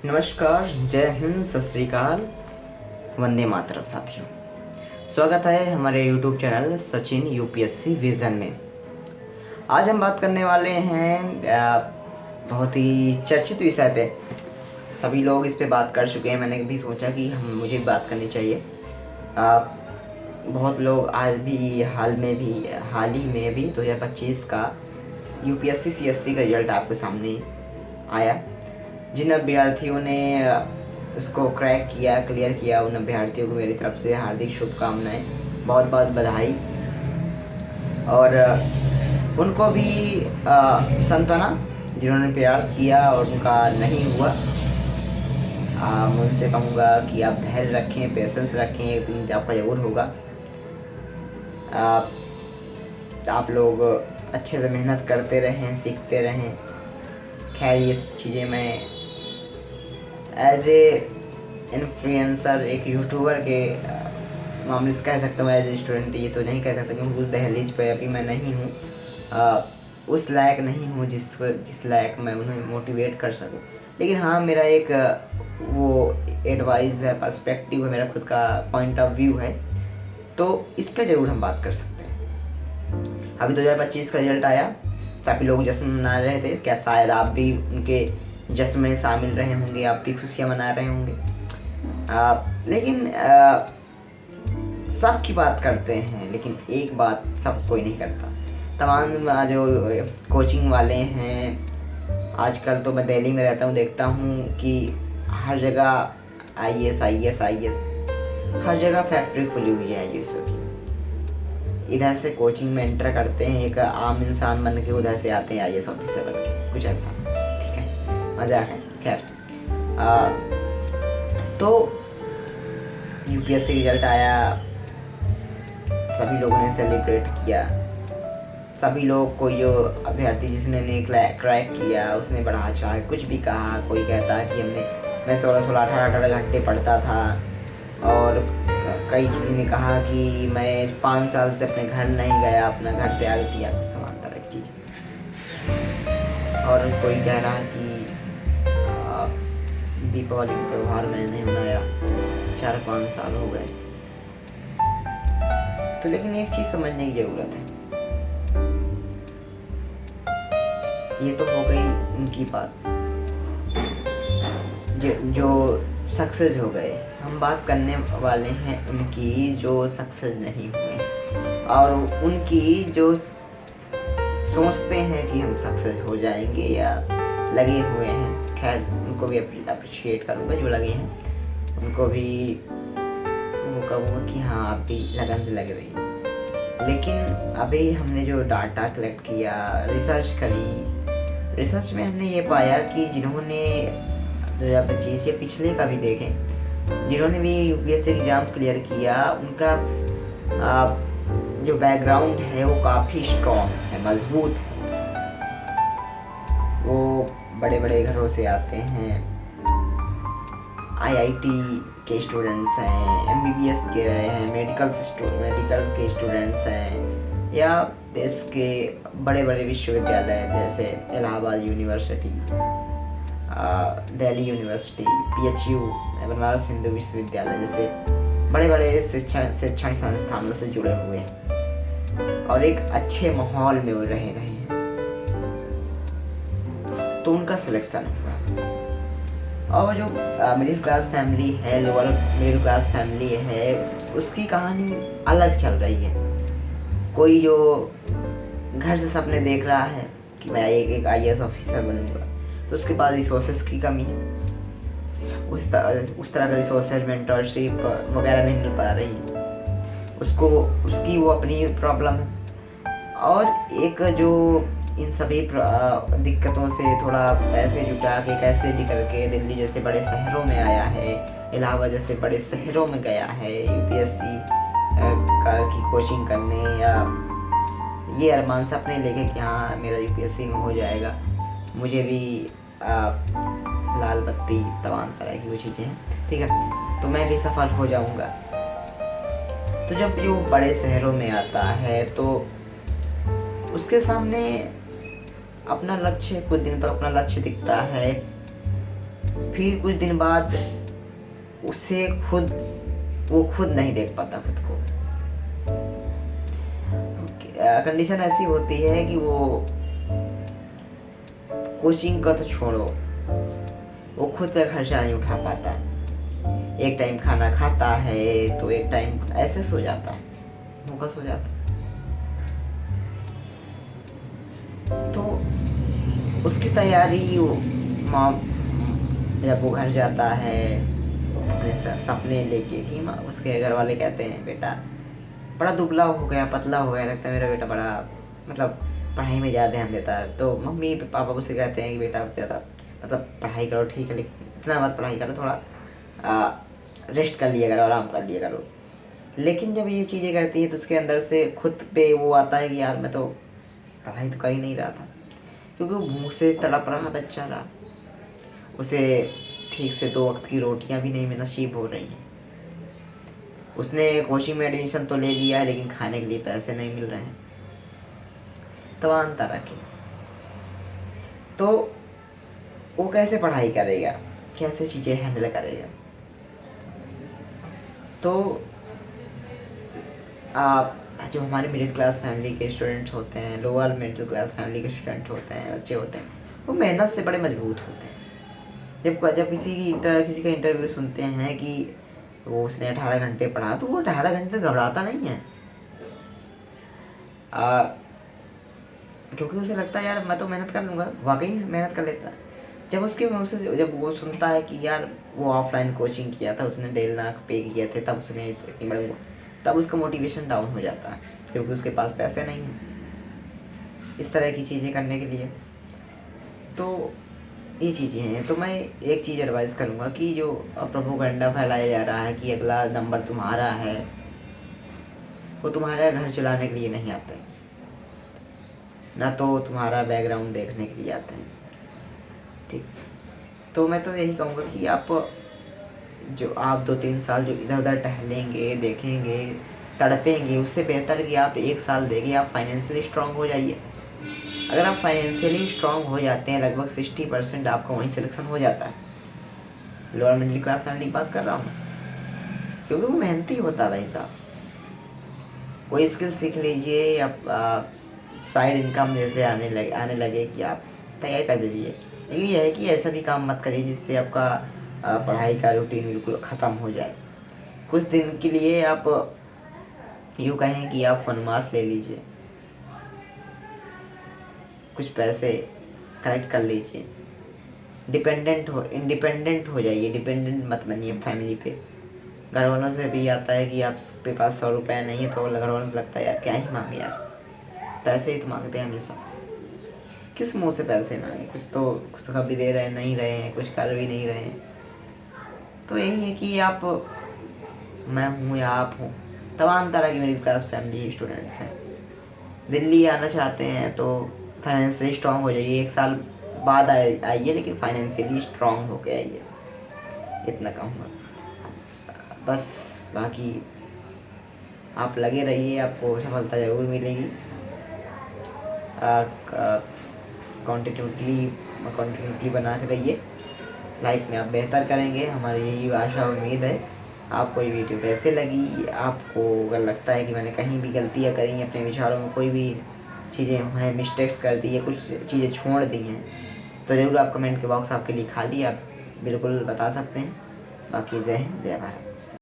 नमस्कार, जय हिंद, सत श्री अकाल, वंदे मातरम साथियों। स्वागत है हमारे YouTube channel Sachin UPSC vision में। आज हम बात करने वाले हैं बहुत ही चर्चित विषय पे। सभी लोग इस पे बात कर चुके हैं, मैंने भी सोचा कि मुझे भी बात करनी चाहिए। बहुत लोग आज भी हाल ही में भी 2025 का यूपीएससी सीएससी का रिजल्ट आपके सामने आया। जिन अभ्यर्थियों ने उसको क्लियर किया, उन अभ्यर्थियों को मेरी तरफ से हार्दिक शुभकामनाएं, बहुत बहुत बधाई। और उनको भी सांत्वना जिन्होंने प्रयास किया और उनका नहीं हुआ। मैं उनसे कहूँगा कि आप धैर्य रखें, पेशेंस रखें, एक दिन आपका ज़रूर होगा। आप लोग अच्छे से मेहनत करते रहें, सीखते रहें। खैर, ये चीज़ें मैं एज ए इन्फ्लुएंसर, एक यूट्यूबर के मामले से कह सकता हूँ। एज ए स्टूडेंट ये तो नहीं कह सकता क्योंकि उस दहलीज पे अभी मैं नहीं हूँ, उस लायक नहीं हूँ जिस लायक मैं उन्हें मोटिवेट कर सकूँ। लेकिन हाँ, मेरा एक वो एडवाइस है, पर्सपेक्टिव है, मेरा खुद का पॉइंट ऑफ व्यू है, तो इस पर ज़रूर हम बात कर सकते हैं। अभी 2025 का रिजल्ट आया, सभी लोग जश्न मना रहे थे। क्या शायद आप भी उनके जश्न में शामिल रहे होंगे, आप भी खुशियाँ मना रहे होंगे। लेकिन सब की बात करते हैं, लेकिन एक बात सब कोई नहीं करता। तमाम जो कोचिंग वाले हैं, आजकल तो मैं दिल्ली में रहता हूँ, देखता हूँ कि हर जगह आईएएस हर जगह फैक्ट्री खुली हुई है आईएएस की। इधर से कोचिंग में एंटर करते हैं एक आम इंसान बन के, उधर से आते हैं आईएएस ऑफिसर बन के, कुछ ऐसा। ठीक है, मजाक है। खैर, तो यूपीएससी रिजल्ट आया, सभी लोगों ने सेलिब्रेट किया। सभी लोग, कोई जो अभ्यर्थी जिसने ने क्रैक किया उसने बढ़ा चाहे कुछ भी कहा। कोई कहता कि मैं 16 18 घंटे पढ़ता था, और कई किसी ने कहा कि मैं 5 साल से अपने घर नहीं गया, अपना घर त्याग दिया, समान तरह की चीज़। और कोई कह रहा कि दीपावली का त्यौहार मैंने नहीं मनाया, 4-5 साल हो गए। तो लेकिन एक चीज़ समझने की ज़रूरत है। ये तो हो गई उनकी बात जो सक्सेस हो गए। हम बात करने वाले हैं उनकी जो सक्सेस नहीं हुए, और उनकी जो सोचते हैं कि हम सक्सेस हो जाएंगे या लगे हुए हैं। खैर, उनको भी अप्रिशिएट करूँगा जो लगे हैं, उनको भी वो कहूँगा कि हाँ, आप भी लगन से लग रही हैं। लेकिन अभी हमने जो डाटा कलेक्ट किया, रिसर्च करी, रिसर्च में हमने ये पाया कि जिन्होंने 2025 या पिछले का भी देखें, जिन्होंने भी यूपीएससी एग्ज़ाम क्लियर किया, उनका जो बैकग्राउंड है वो काफ़ी स्ट्रॉन्ग है, मजबूत है। वो बड़े बड़े घरों से आते हैं, आईआईटी के स्टूडेंट्स हैं, एमबीबीएस के रहे हैं, मेडिकल के स्टूडेंट्स हैं, या देश के बड़े बड़े विश्वविद्यालय जैसे Allahabad university, Delhi university, PHU, Banaras Hindu विश्वविद्यालय जैसे बड़े बड़े शिक्षण संस्थानों से जुड़े हुए हैं, और एक अच्छे माहौल में वो रहे हैं, तो उनका सिलेक्शन हुआ। और जो मिडिल क्लास फैमिली है, लोअर मिडिल क्लास फैमिली है, उसकी कहानी अलग चल रही है। कोई जो घर से सपने देख रहा है कि मैं एक आईएएस ऑफिसर बनूंगा, तो उसके पास रिसोर्सेज की कमी है। उस तरह का रिसोर्सेज, मेंटरशिप वगैरह नहीं मिल पा रही उसको, उसकी वो अपनी प्रॉब्लम है। और एक जो इन सभी दिक्कतों से थोड़ा पैसे जुटा के कैसे भी करके दिल्ली जैसे बड़े शहरों में आया है, इलाहाबाद जैसे बड़े शहरों में गया है यूपीएससी की कोचिंग करने, या ये अरमान सपने लेके कि हाँ, मेरा यूपीएससी में हो जाएगा, मुझे भी लाल बत्ती, तमाम तरह की वो चीज़ें हैं, ठीक है, तो मैं भी सफल हो जाऊंगा। तो जब जो बड़े शहरों में आता है तो उसके सामने अपना लक्ष्य, कुछ दिन तक अपना लक्ष्य दिखता है, फिर कुछ दिन बाद उसे वो खुद नहीं देख पाता खुद को। कंडीशन ऐसी होती है कि वो कोचिंग का तो छोड़ो, वो खुद का खर्चा नहीं उठा पाता। एक टाइम खाना खाता है तो एक टाइम ऐसे सो जाता है, भूखा सो जाता है। तो उसकी तैयारी माँ जब वो घर जाता है अपने सपने लेके कि उसके घर वाले कहते हैं बेटा बड़ा दुबला हो गया, पतला हो गया, लगता है मेरा बेटा बड़ा मतलब पढ़ाई में ज़्यादा ध्यान देता है। तो मम्मी पापा को से कहते हैं कि बेटा ज़्यादा मतलब पढ़ाई करो ठीक है, लेकिन इतना मत पढ़ाई करो, थोड़ा रेस्ट कर लिया करो, आराम कर लिया करो। लेकिन जब ये चीज़ें करती है तो उसके अंदर से खुद पे वो आता है कि यार मैं तो पढ़ाई तो कर ही नहीं रहा था, क्योंकि वो भूख से तड़प रहा बच्चा रहा, उसे ठीक से 2 वक्त की रोटियां भी नहीं नसीब हो रही हैं। उसने कोचिंग में एडमिशन तो ले लिया है लेकिन खाने के लिए पैसे नहीं मिल रहे हैं। तमाम तरह के, तो वो कैसे पढ़ाई करेगा, कैसे चीज़ें हैंडल करेगा। तो आप जो हमारे मिडिल क्लास फैमिली के स्टूडेंट्स होते हैं, लोअर मिडिल क्लास फैमिली के स्टूडेंट होते हैं, बच्चे होते हैं, वो मेहनत से बड़े मजबूत होते हैं। जब किसी का इंटरव्यू सुनते हैं कि वो उसने 18 घंटे पढ़ा, तो वो 18 घंटे घबराता नहीं है, क्योंकि उसे लगता है यार मैं तो मेहनत कर लूँगा, वाकई मेहनत कर लेता है। जब उसके मुँह से जब वो सुनता है कि यार वो ऑफलाइन कोचिंग किया था, उसने 1.5 लाख पे किए थे, तब उसने इतनी बड़ी, तब उसका मोटिवेशन डाउन हो जाता है, क्योंकि उसके पास पैसे नहीं हैं इस तरह की चीज़ें करने के लिए। तो ये चीज़ें हैं। तो मैं एक चीज़ एडवाइस करूँगा कि जो प्रोपेगेंडा फैलाया जा रहा है कि अगला नंबर तुम्हारा है, वो तुम्हारा घर चलाने के लिए नहीं आते, ना तो तुम्हारा बैकग्राउंड देखने के लिए आते हैं। ठीक, तो मैं तो यही कहूँगा कि आप 2-3 साल जो इधर उधर टहलेंगे, देखेंगे, तड़पेंगे, उससे बेहतर कि आप 1 साल देंगे, आप फाइनेंशियली स्ट्रांग हो जाइए। अगर आप फाइनेंशियली स्ट्रांग हो जाते हैं, लगभग 60% आपका वहीं सिलेक्शन हो जाता है। लोअर मिडिल क्लास फैमिली की बात कर रहा हूँ, क्योंकि वो मेहनती होता है भाई साहब। कोई स्किल सीख लीजिए या साइड इनकम जैसे आने लगे कि आप तैयार कर दीजिए। लेकिन यह है कि ऐसा भी काम मत करिए जिससे आपका पढ़ाई का रूटीन बिल्कुल ख़त्म हो जाए। कुछ दिन के लिए आप यूँ कहें कि आप फनमास ले लीजिए, कुछ पैसे कलेक्ट कर लीजिए, इंडिपेंडेंट हो जाइए, डिपेंडेंट मत बनिए फैमिली पे। घर वालों से भी आता है कि आपके पास 100 रुपये नहीं है, तो घर वालों से लगता है यार क्या ही मांगे, यार पैसे ही तो मांगते हैं हमेशा, किस मुंह से पैसे मांगे, कुछ कभी दे रहे नहीं रहे हैं, कुछ कर भी नहीं रहे हैं। तो यही है कि आप, मैं हूँ या आप हूँ, तमाम तरह की मिडिल क्लास फैमिली स्टूडेंट्स हैं, दिल्ली आना चाहते हैं तो फाइनेंशियली स्ट्रांग हो जाइए। 1 साल बाद आइए, लेकिन फाइनेंशियली स्ट्रांग होके आइए, इतना कहूँगा बस। बाकी आप लगे रहिए, आपको सफलता ज़रूर मिलेगी। कॉन्टिन्यूटली बना के रहिए, लाइफ में आप बेहतर करेंगे, हमारी यही आशा और उम्मीद है। आपको ये वीडियो कैसे लगी, आपको अगर लगता है कि मैंने कहीं भी गलतियाँ करी, अपने विचारों में कोई भी चीज़ें हैं, मिस्टेक्स कर दी है, कुछ चीज़ें छोड़ दी हैं, तो ज़रूर आप कमेंट के बॉक्स आपके लिए खाली, आप बिल्कुल बता सकते हैं। बाकी जय हिंद, जय भारत।